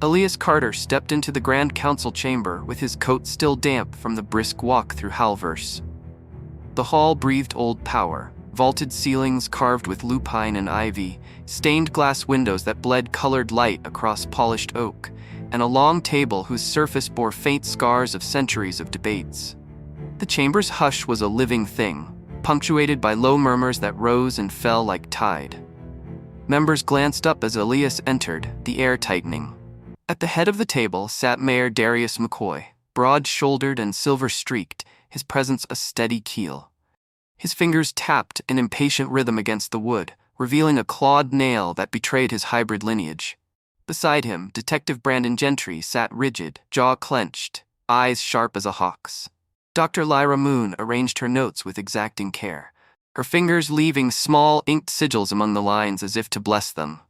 Elias Carter stepped into the Grand Council chamber with his coat still damp from the brisk walk through Howlverse. The hall breathed old power, vaulted ceilings carved with lupine and ivy, stained glass windows that bled colored light across polished oak, and a long table whose surface bore faint scars of centuries of debates. The chamber's hush was a living thing, punctuated by low murmurs that rose and fell like tide. Members glanced up as Elias entered, the air tightening. At the head of the table sat Mayor Darius McCoy, broad-shouldered and silver-streaked, his presence a steady keel. His fingers tapped in impatient rhythm against the wood, revealing a clawed nail that betrayed his hybrid lineage. Beside him, Detective Brandon Gentry sat rigid, jaw clenched, eyes sharp as a hawk's. Dr. Lyra arranged her notes with exacting care, her fingers leaving small, inked sigils among the lines as if to bless them.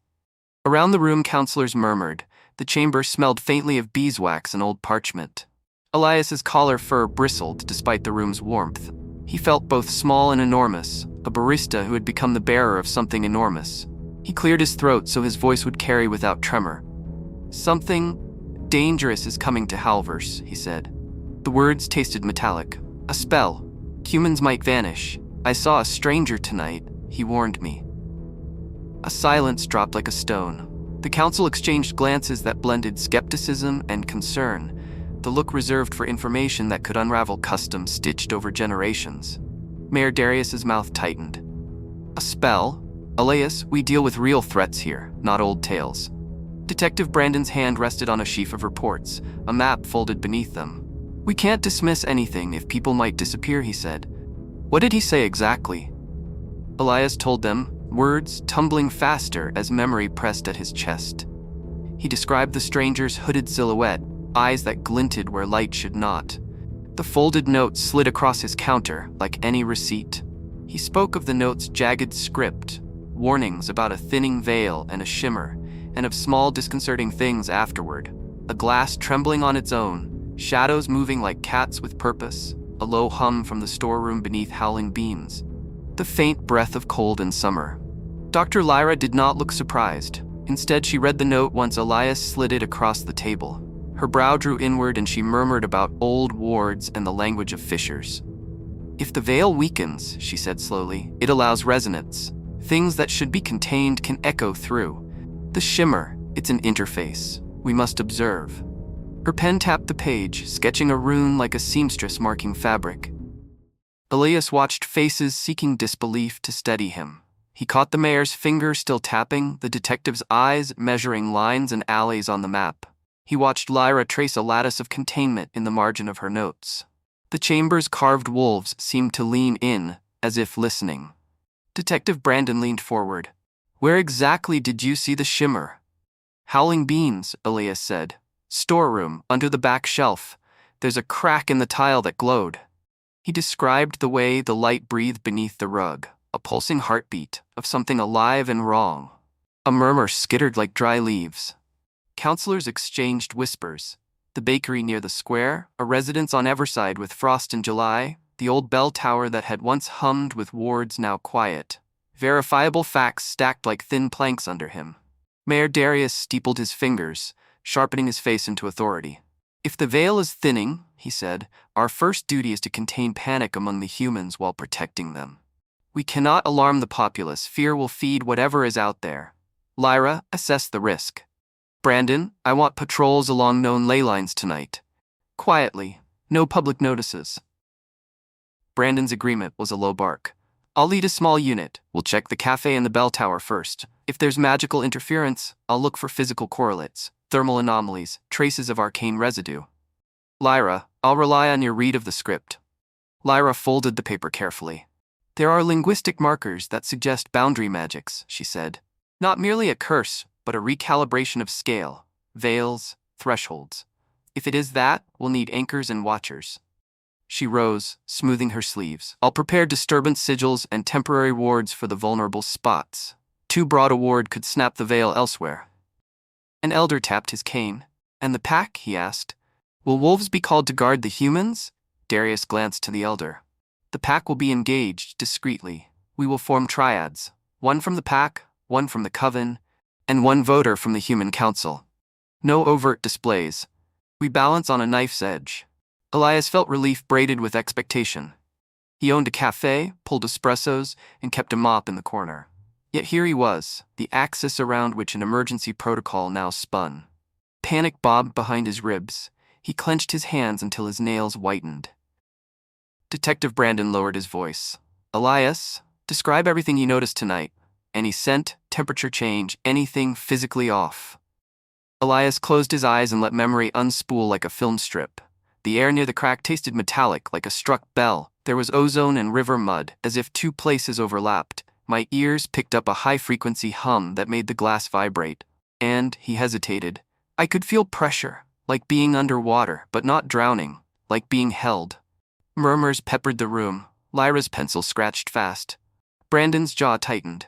Around the room, counselors murmured. The chamber smelled faintly of beeswax and old parchment. Elias's collar fur bristled despite the room's warmth. He felt both small and enormous, a barista who had become the bearer of something enormous. He cleared his throat so his voice would carry without tremor. "Something dangerous is coming to Howlverse," he said. The words tasted metallic. "A spell. Humans might vanish. I saw a stranger tonight," he warned me. A silence dropped like a stone. The council exchanged glances that blended skepticism and concern, the look reserved for information that could unravel customs stitched over generations. Mayor Darius's mouth tightened. "A spell? Elias, we deal with real threats here, not old tales." Detective Brandon's hand rested on a sheaf of reports, a map folded beneath them. "We can't dismiss anything if people might disappear," he said. "What did he say exactly?" Elias told them, words tumbling faster as memory pressed at his chest. He described the stranger's hooded silhouette, eyes that glinted where light should not. The folded notes slid across his counter like any receipt. He spoke of the note's jagged script, warnings about a thinning veil and a shimmer, and of small disconcerting things afterward. A glass trembling on its own, shadows moving like cats with purpose, a low hum from the storeroom beneath Howling Beans. The faint breath of cold in summer. Dr. Lyra did not look surprised. Instead, she read the note once Elias slid it across the table. Her brow drew inward and she murmured about old wards and the language of fissures. "If the veil weakens," she said slowly, "it allows resonance. Things that should be contained can echo through. The shimmer, it's an interface. We must observe." Her pen tapped the page, sketching a rune like a seamstress marking fabric. Elias watched faces seeking disbelief to steady him. He caught the mayor's finger still tapping, the detective's eyes measuring lines and alleys on the map. He watched Lyra trace a lattice of containment in the margin of her notes. The chamber's carved wolves seemed to lean in, as if listening. Detective Brandon leaned forward. "Where exactly did you see the shimmer?" "Howling Beans," Elias said. "Storeroom, under the back shelf. There's a crack in the tile that glowed." He described the way the light breathed beneath the rug, a pulsing heartbeat of something alive and wrong. A murmur skittered like dry leaves. Counselors exchanged whispers. The bakery near the square, a residence on Everside with frost in July, the old bell tower that had once hummed with wards now quiet. Verifiable facts stacked like thin planks under him. Mayor Darius steepled his fingers, sharpening his face into authority. "If the veil is thinning," he said, "our first duty is to contain panic among the humans while protecting them. We cannot alarm the populace. Fear will feed whatever is out there. Lyra, assess the risk. Brandon, I want patrols along known ley lines tonight. Quietly, no public notices." Brandon's agreement was a low bark. "I'll lead a small unit. We'll check the cafe and the bell tower first. If there's magical interference, I'll look for physical correlates, thermal anomalies, traces of arcane residue. Lyra, I'll rely on your read of the script." Lyra folded the paper carefully. "There are linguistic markers that suggest boundary magics," she said. "Not merely a curse, but a recalibration of scale, veils, thresholds. If it is that, we'll need anchors and watchers." She rose, smoothing her sleeves. "I'll prepare disturbance sigils and temporary wards for the vulnerable spots. Too broad a ward could snap the veil elsewhere." An elder tapped his cane. "And the pack?" he asked. "Will wolves be called to guard the humans?" Darius glanced to the elder. "The pack will be engaged discreetly. We will form triads, one from the pack, one from the coven, and one voter from the human council." No overt displays. We balance on a knife's edge. Elias felt relief braided with expectation. He owned a cafe, pulled espressos, and kept a mop in the corner. Yet here he was, the axis around which an emergency protocol now spun. Panic bobbed behind his ribs. He clenched his hands until his nails whitened. Detective Brandon lowered his voice. Elias, describe everything you noticed tonight. Any scent, temperature change, anything physically off. Elias closed his eyes and let memory unspool like a film strip. The air near the crack tasted metallic like a struck bell. There was ozone and river mud, as if two places overlapped. My ears picked up a high-frequency hum that made the glass vibrate. And, he hesitated, I could feel pressure, like being underwater, but not drowning, like being held. Murmurs peppered the room. Lyra's pencil scratched fast. Brandon's jaw tightened.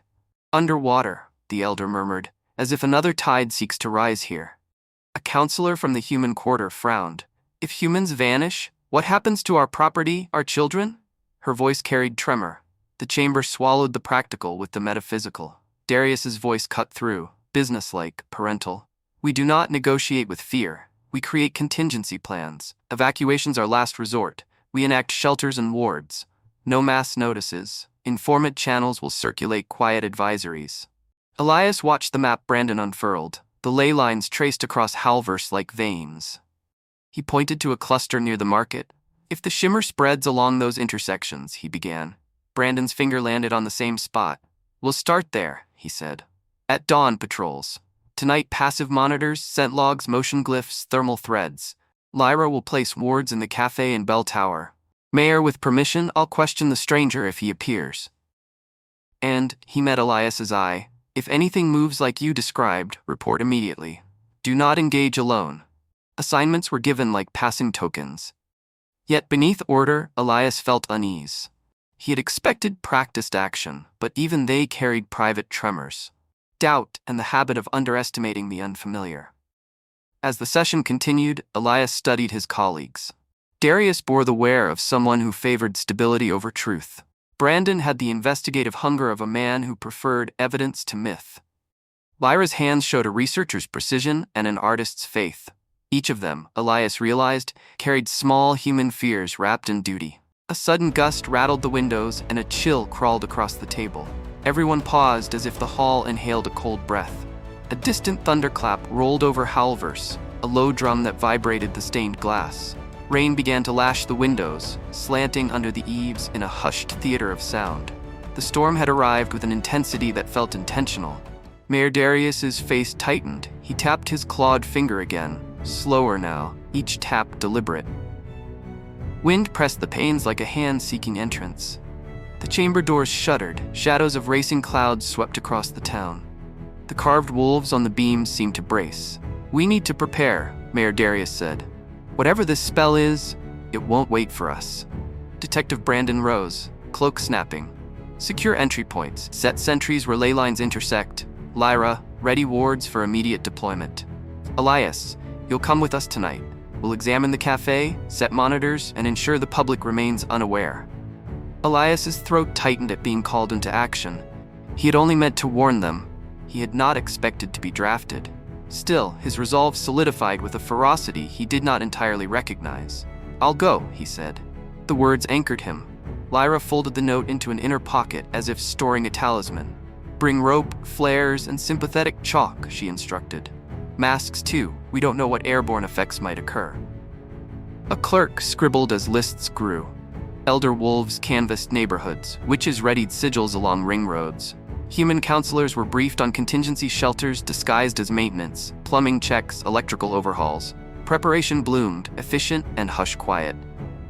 Underwater, the elder murmured, as if another tide seeks to rise here. A counselor from the human quarter frowned. If humans vanish, what happens to our property, our children? Her voice carried tremor. The chamber swallowed the practical with the metaphysical. Darius's voice cut through, businesslike, parental. We do not negotiate with fear. We create contingency plans. Evacuations are last resort. We enact shelters and wards. No mass notices. Informant channels will circulate quiet advisories. Elias watched the map Brandon unfurled, the ley lines traced across Howlverse like veins. He pointed to a cluster near the market. If the shimmer spreads along those intersections, he began. Brandon's finger landed on the same spot. We'll start there, he said. At dawn patrols. Tonight passive monitors, scent logs, motion glyphs, thermal threads. Lyra will place wards in the cafe and bell tower. Mayor, with permission, I'll question the stranger if he appears. And, he met Elias's eye. If anything moves like you described, report immediately. Do not engage alone. Assignments were given like passing tokens. Yet beneath order, Elias felt unease. He had expected practiced action, but even they carried private tremors. Doubt and the habit of underestimating the unfamiliar. As the session continued, Elias studied his colleagues. Darius bore the wear of someone who favored stability over truth. Brandon had the investigative hunger of a man who preferred evidence to myth. Lyra's hands showed a researcher's precision and an artist's faith. Each of them, Elias realized, carried small human fears wrapped in duty. A sudden gust rattled the windows and a chill crawled across the table. Everyone paused as if the hall inhaled a cold breath. A distant thunderclap rolled over Howlverse, a low drum that vibrated the stained glass. Rain began to lash the windows, slanting under the eaves in a hushed theater of sound. The storm had arrived with an intensity that felt intentional. Mayor Darius's face tightened. He tapped his clawed finger again, slower now, each tap deliberate. Wind pressed the panes like a hand seeking entrance. The chamber doors shuddered, shadows of racing clouds swept across the town. The carved wolves on the beams seemed to brace. We need to prepare, Mayor Darius said. Whatever this spell is, it won't wait for us. Detective Brandon rose, cloak snapping. Secure entry points, set sentries where ley lines intersect. Lyra, ready wards for immediate deployment. Elias, you'll come with us tonight. We'll examine the cafe, set monitors, and ensure the public remains unaware. Elias's throat tightened at being called into action. He had only meant to warn them. He had not expected to be drafted. Still, his resolve solidified with a ferocity he did not entirely recognize. I'll go, he said. The words anchored him. Lyra folded the note into an inner pocket as if storing a talisman. Bring rope, flares, and sympathetic chalk, she instructed. Masks too, we don't know what airborne effects might occur. A clerk scribbled as lists grew. Elder wolves canvassed neighborhoods, witches readied sigils along ring roads. Human counselors were briefed on contingency shelters disguised as maintenance, plumbing checks, electrical overhauls. Preparation bloomed, efficient and hush-quiet.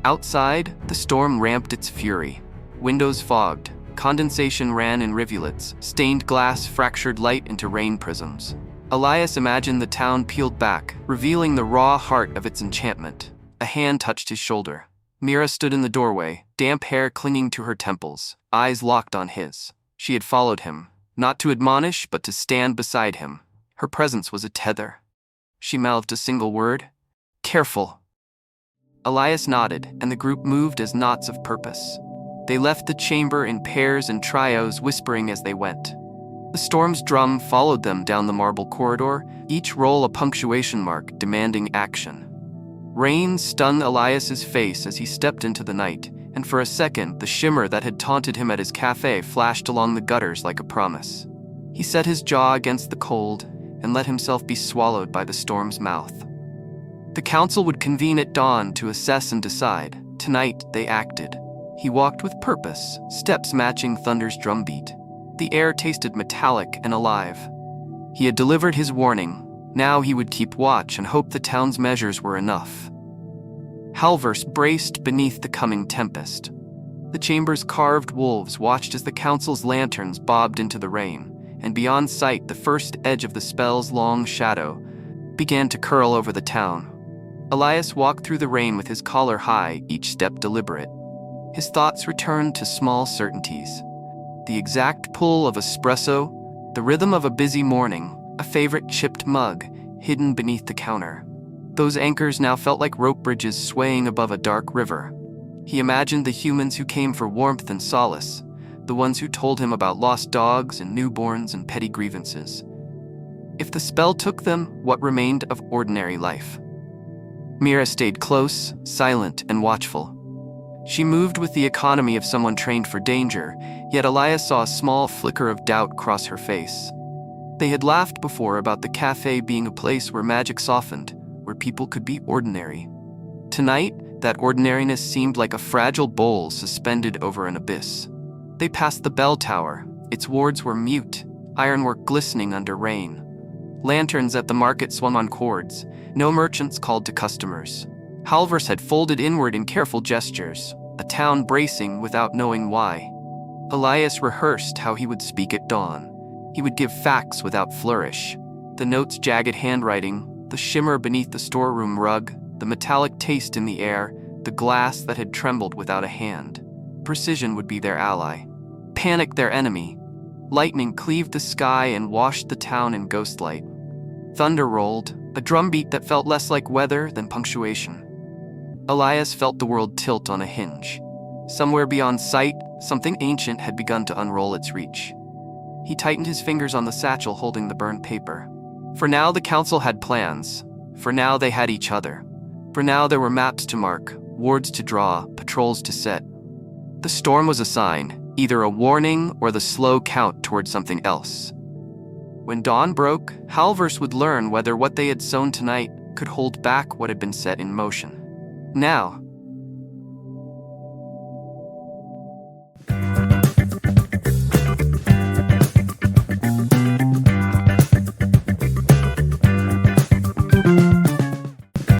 Outside, the storm ramped its fury. Windows fogged, condensation ran in rivulets, stained glass fractured light into rain prisms. Elias imagined the town peeled back, revealing the raw heart of its enchantment. A hand touched his shoulder. Mira stood in the doorway, damp hair clinging to her temples, eyes locked on his. She had followed him, not to admonish, but to stand beside him. Her presence was a tether. She mouthed a single word. Careful. Elias nodded, and the group moved as knots of purpose. They left the chamber in pairs and trios, whispering as they went. The storm's drum followed them down the marble corridor, each roll a punctuation mark demanding action. Rain stung Elias's face as he stepped into the night, and for a second, the shimmer that had taunted him at his cafe flashed along the gutters like a promise. He set his jaw against the cold and let himself be swallowed by the storm's mouth. The council would convene at dawn to assess and decide. Tonight, they acted. He walked with purpose, steps matching thunder's drumbeat. The air tasted metallic and alive. He had delivered his warning. Now he would keep watch and hope the town's measures were enough. Howlverse braced beneath the coming tempest. The chamber's carved wolves watched as the council's lanterns bobbed into the rain, and beyond sight the first edge of the spell's long shadow began to curl over the town. Elias walked through the rain with his collar high, each step deliberate. His thoughts returned to small certainties. The exact pull of espresso, the rhythm of a busy morning, a favorite chipped mug hidden beneath the counter. Those anchors now felt like rope bridges swaying above a dark river. He imagined the humans who came for warmth and solace, the ones who told him about lost dogs and newborns and petty grievances. If the spell took them, what remained of ordinary life? Mira stayed close, silent, and watchful. She moved with the economy of someone trained for danger, yet Elias saw a small flicker of doubt cross her face. They had laughed before about the cafe being a place where magic softened, where people could be ordinary. Tonight, that ordinariness seemed like a fragile bowl suspended over an abyss. They passed the bell tower. Its wards were mute, ironwork glistening under rain. Lanterns at the market swung on cords. No merchants called to customers. Howlverse had folded inward in careful gestures, a town bracing without knowing why. Elias rehearsed how he would speak at dawn. He would give facts without flourish. The note's jagged handwriting, the shimmer beneath the storeroom rug, the metallic taste in the air, the glass that had trembled without a hand. Precision would be their ally. Panic their enemy. Lightning cleaved the sky and washed the town in ghostlight. Thunder rolled, a drumbeat that felt less like weather than punctuation. Elias felt the world tilt on a hinge. Somewhere beyond sight, something ancient had begun to unroll its reach. He tightened his fingers on the satchel holding the burned paper. For now the council had plans. For now they had each other. For now there were maps to mark, wards to draw, patrols to set. The storm was a sign, either a warning or the slow count toward something else. When dawn broke, Howlverse would learn whether what they had sown tonight could hold back what had been set in motion. Now,